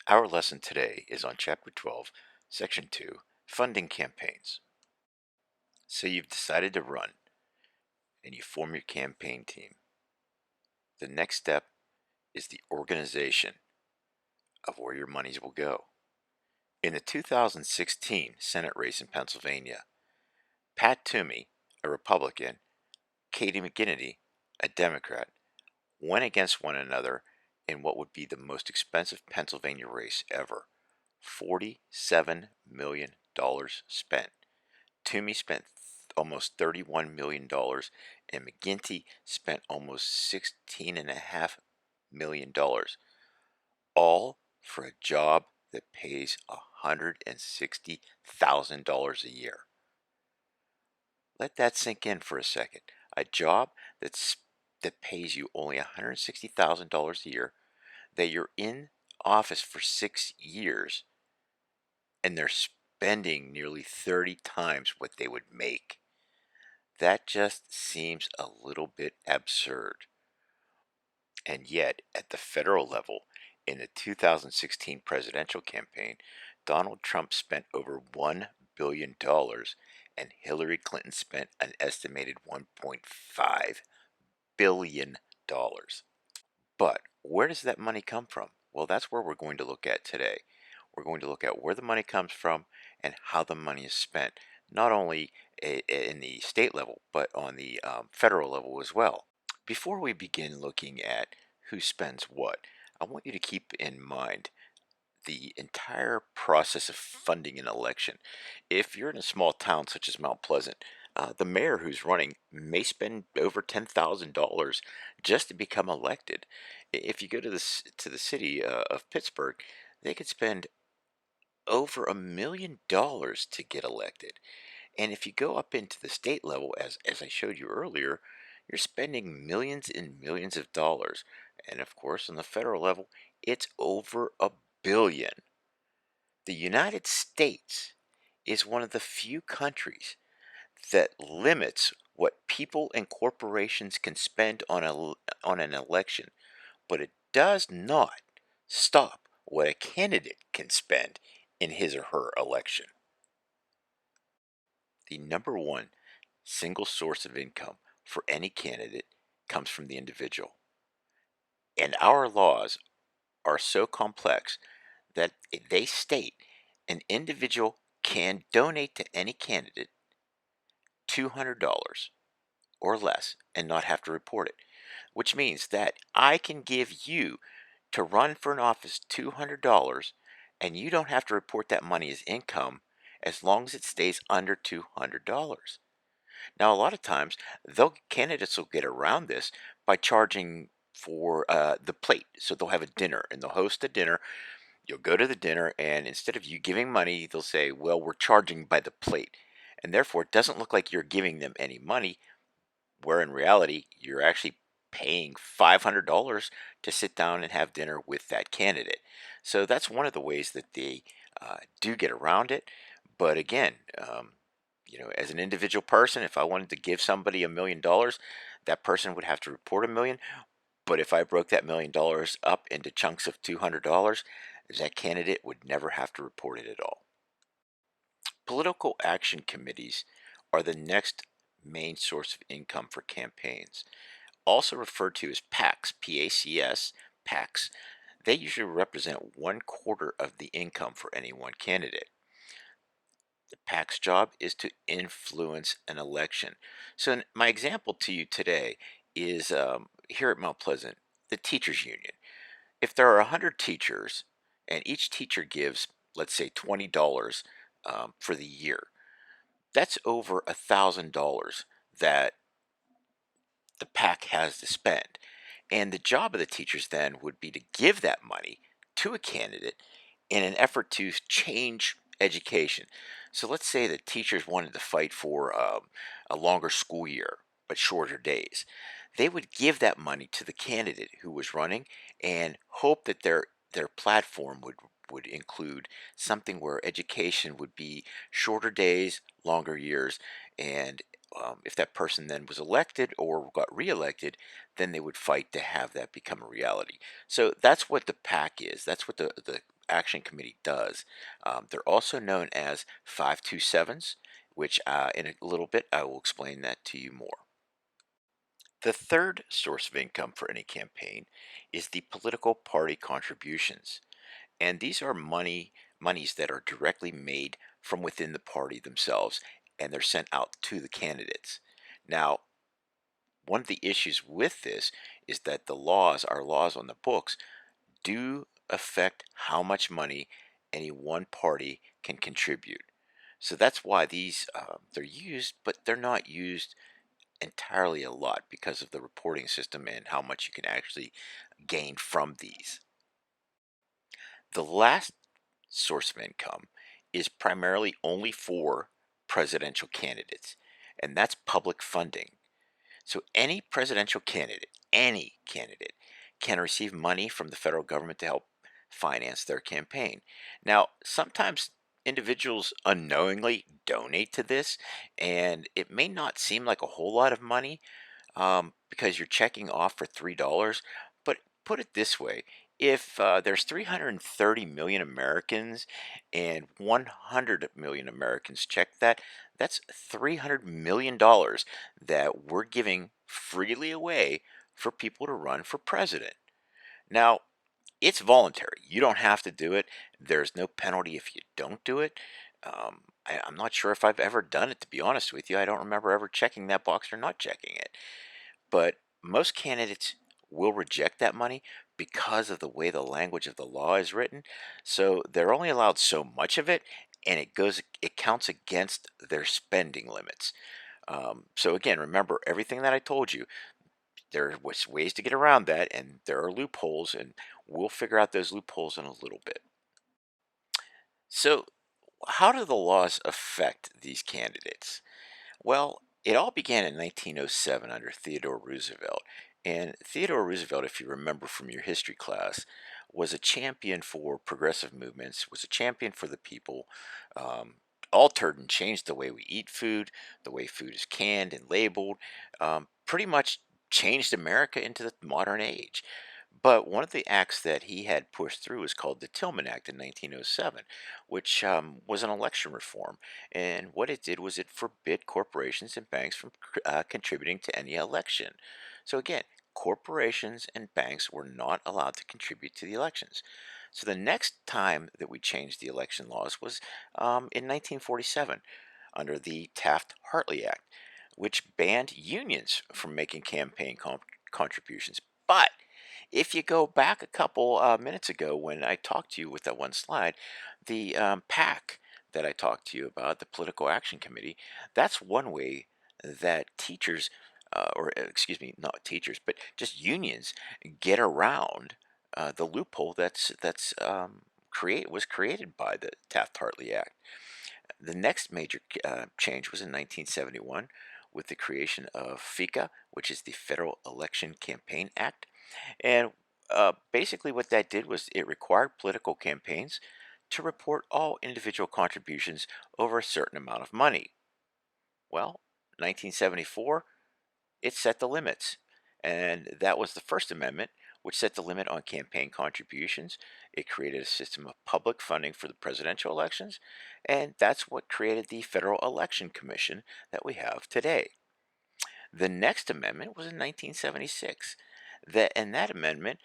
Our lesson today is on Chapter 12, Section 2, Funding Campaigns. So you've decided to run and you form your campaign team. The next step is the organization of where your monies will go. In the 2016 Senate race in Pennsylvania, Pat Toomey, a Republican, Katie McGinnity, a Democrat, went against one another in what would be the most expensive Pennsylvania race ever. $47 million spent. Toomey spent almost $31 million, and McGinty spent almost $16.5 million, all for a job that pays $160,000 a year. Let that sink in for a second. A job that pays you only $160,000 a year, that you're in office for 6 years, and they're spending nearly 30 times what they would make. That just seems a little bit absurd. And yet, at the federal level, in the 2016 presidential campaign, Donald Trump spent over $1 billion and Hillary Clinton spent an estimated $1.5 billion. But where does that money come from? Well, that's where we're going to look at today. We're going to look at where the money comes from and how the money is spent, not only in the state level, but on the federal level as well. Before we begin looking at who spends what, I want you to keep in mind the entire process of funding an election. If you're in a small town such as Mount Pleasant, the mayor who's running may spend over $10,000 just to become elected. If you go to the city of Pittsburgh, they could spend over $1 million to get elected. And if you go up into the state level, as I showed you earlier, you're spending millions and millions of dollars. And of course, on the federal level, it's over $1 billion. The United States is one of the few countries that limits what people and corporations can spend on an election, but it does not stop what a candidate can spend in his or her election. The number one single source of income for any candidate comes from the individual. And our laws are so complex that they state an individual can donate to any candidate $200 or less and not have to report it, which means that I can give you to run for an office $200 and you don't have to report that money as income as long as it stays under $200. Now, a lot of times, candidates will get around this by charging for the plate. So they'll have a dinner and they'll host a dinner. You'll go to the dinner, and instead of you giving money, they'll say, well, we're charging by the plate. And therefore, it doesn't look like you're giving them any money, where in reality, you're actually paying $500 to sit down and have dinner with that candidate. So that's one of the ways that they do get around it. But again, as an individual person, if I wanted to give somebody $1 million, that person would have to report $1 million. But if I broke that $1 million up into chunks of $200, that candidate would never have to report it at all. Political action committees are the next main source of income for campaigns, also referred to as PACs, PACS, PACs. They usually represent 1/4 of the income for any one candidate. The PAC's job is to influence an election. So, my example to you today is here at Mount Pleasant, the teachers union. If there are 100 teachers and each teacher gives, let's say, $20 for the year, that's over $1,000 that the PAC has to spend. And the job of the teachers then would be to give that money to a candidate in an effort to change education. So let's say that teachers wanted to fight for a longer school year but shorter days. They would give that money to the candidate who was running and hope that their platform would include something where education would be shorter days, longer years, and if that person then was elected or got reelected, then they would fight to have that become a reality. So that's what the PAC is. That's what the Action Committee does. They're also known as 527s, which in a little bit I will explain that to you more. The third source of income for any campaign is the political party contributions. And these are monies that are directly made from within the party themselves, and they're sent out to the candidates. Now, one of the issues with this is that our laws on the books, do affect how much money any one party can contribute. So that's why they're used, but they're not used entirely a lot because of the reporting system and how much you can actually gain from these. The last source of income is primarily only for presidential candidates, and that's public funding. So any candidate can receive money from the federal government to help finance their campaign. Now, sometimes individuals unknowingly donate to this, and it may not seem like a whole lot of money, because you're checking off for $3. But put it this way: if there's 330 million Americans and 100 million Americans check that, that's $300 million that we're giving freely away for people to run for president. Now, it's voluntary. You don't have to do it. There's no penalty if you don't do it. I'm not sure if I've ever done it, to be honest with you. I don't remember ever checking that box or not checking it. But most candidates will reject that money because of the way the language of the law is written. So they're only allowed so much of it, and it counts against their spending limits. So again, remember everything that I told you. There was ways to get around that, and there are loopholes, and we'll figure out those loopholes in a little bit. So, how do the laws affect these candidates? Well, it all began in 1907 under Theodore Roosevelt. And Theodore Roosevelt, if you remember from your history class, was a champion for progressive movements, was a champion for the people, um, altered and changed the way we eat food, the way food is canned and labeled, pretty much changed America into the modern age. But one of the acts that he had pushed through was called the Tillman Act in 1907, which was an election reform. And what it did was it forbid corporations and banks from contributing to any election. So again, corporations and banks were not allowed to contribute to the elections. So the next time that we changed the election laws was in 1947 under the Taft-Hartley Act, which banned unions from making campaign contributions. But if you go back a couple minutes ago when I talked to you with that one slide, the PAC that I talked to you about, the Political Action Committee, that's one way that teachers, or excuse me, not teachers, but just unions get around the loophole was created by the Taft-Hartley Act. The next major change was in 1971 with the creation of FICA, which is the Federal Election Campaign Act. And basically, what that did was it required political campaigns to report all individual contributions over a certain amount of money. Well, 1974, it set the limits. And that was the First Amendment, which set the limit on campaign contributions. It created a system of public funding for the presidential elections. And that's what created the Federal Election Commission that we have today. The next amendment was in 1976. That amendment,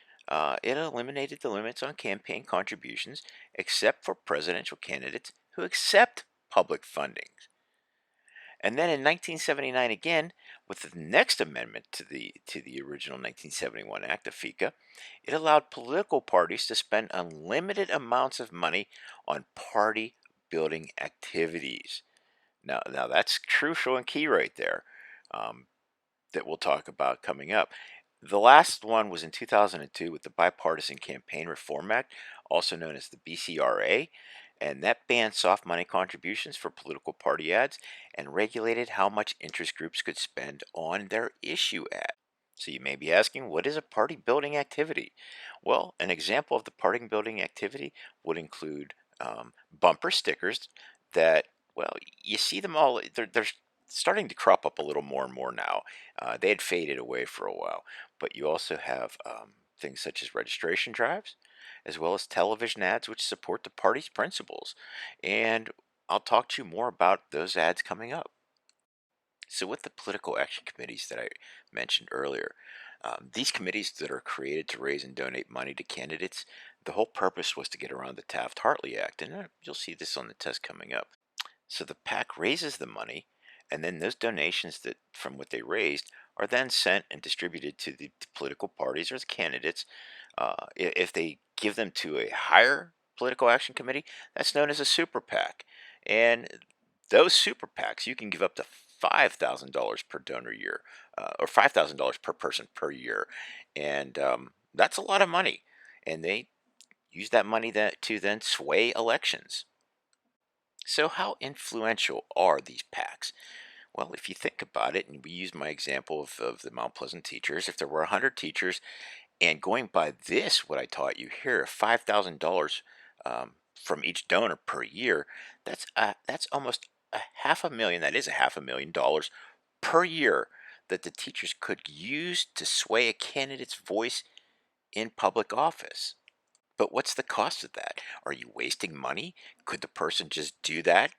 it eliminated the limits on campaign contributions except for presidential candidates who accept public funding. And then in 1979 again, with the next amendment to the original 1971 Act of FICA, it allowed political parties to spend unlimited amounts of money on party building activities. Now that's crucial and key right there. Um, that we'll talk about coming up. The last one was in 2002 with the Bipartisan Campaign Reform Act, also known as the BCRA, and that banned soft money contributions for political party ads and regulated how much interest groups could spend on their issue ads. So you may be asking, what is a party building activity? Well, an example of the party building activity would include bumper stickers that, well, you see them all. They're starting to crop up a little more and more now. They had faded away for a while, but you also have things such as registration drives. as well as television ads which support the party's principles. And I'll talk to you more about those ads coming up. So, with the political action committees that I mentioned earlier, these committees that are created to raise and donate money to candidates, the whole purpose was to get around the Taft Hartley Act. And you'll see this on the test coming up. So the PAC raises the money, and then those donations that from what they raised are then sent and distributed to the political parties or the candidates. If they give them to a higher political action committee, that's known as a super PAC. And those super PACs, you can give up to $5,000 per donor year, or $5,000 per person per year, and that's a lot of money. And they use that money to then sway elections. So, how influential are these PACs? Well, if you think about it, and we use my example of the Mount Pleasant teachers, if there were 100 teachers, and going by this, what I taught you here, $5,000 from each donor per year, that's almost a half a million. That is a half $1 million per year that the teachers could use to sway a candidate's voice in public office. But what's the cost of that? Are you wasting money? Could the person just do that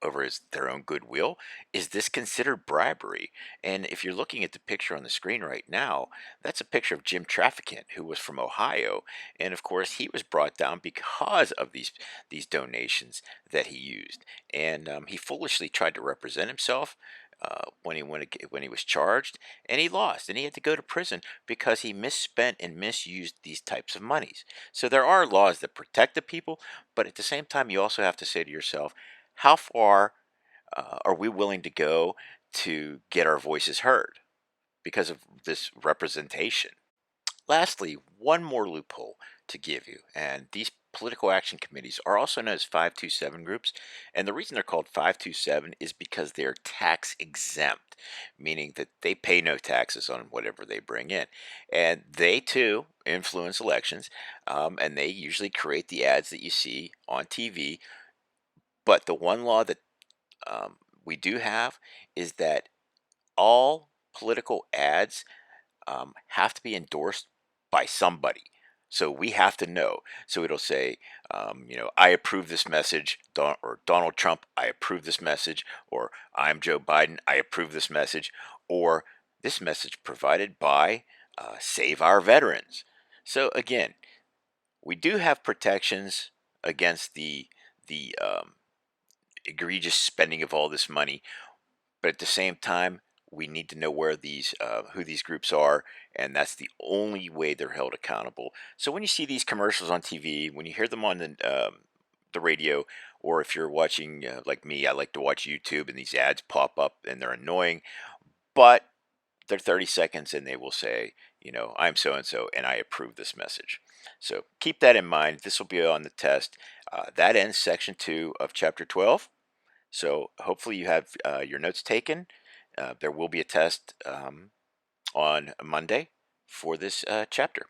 over their own goodwill? Is this considered bribery? And if you're looking at the picture on the screen right now, that's a picture of Jim Trafficant, who was from Ohio, and of course he was brought down because of these donations that he used, and he foolishly tried to represent himself. When he was charged, and he lost, and he had to go to prison because he misspent and misused these types of monies. So there are laws that protect the people, but at the same time, you also have to say to yourself, how far are we willing to go to get our voices heard because of this representation? Lastly, one more loophole to give you, and these political action committees are also known as 527 groups. And the reason they're called 527 is because they're tax exempt, meaning that they pay no taxes on whatever they bring in. And they too influence elections, and they usually create the ads that you see on TV. But the one law that we do have is that all political ads have to be endorsed by somebody. So we have to know. So it'll say, I approve this message, or Donald Trump, I approve this message, or I'm Joe Biden, I approve this message, or this message provided by Save Our Veterans. So again, we do have protections against the egregious spending of all this money, but at the same time, we need to know where who these groups are, and that's the only way they're held accountable. So when you see these commercials on TV, when you hear them on the radio, or if you're watching like me, I like to watch YouTube, and these ads pop up, and they're annoying, but they're 30 seconds, and they will say, I'm so and so, and I approve this message. So keep that in mind. This will be on the test. That ends section 2 of chapter 12. So hopefully you have your notes taken. There will be a test on Monday for this chapter.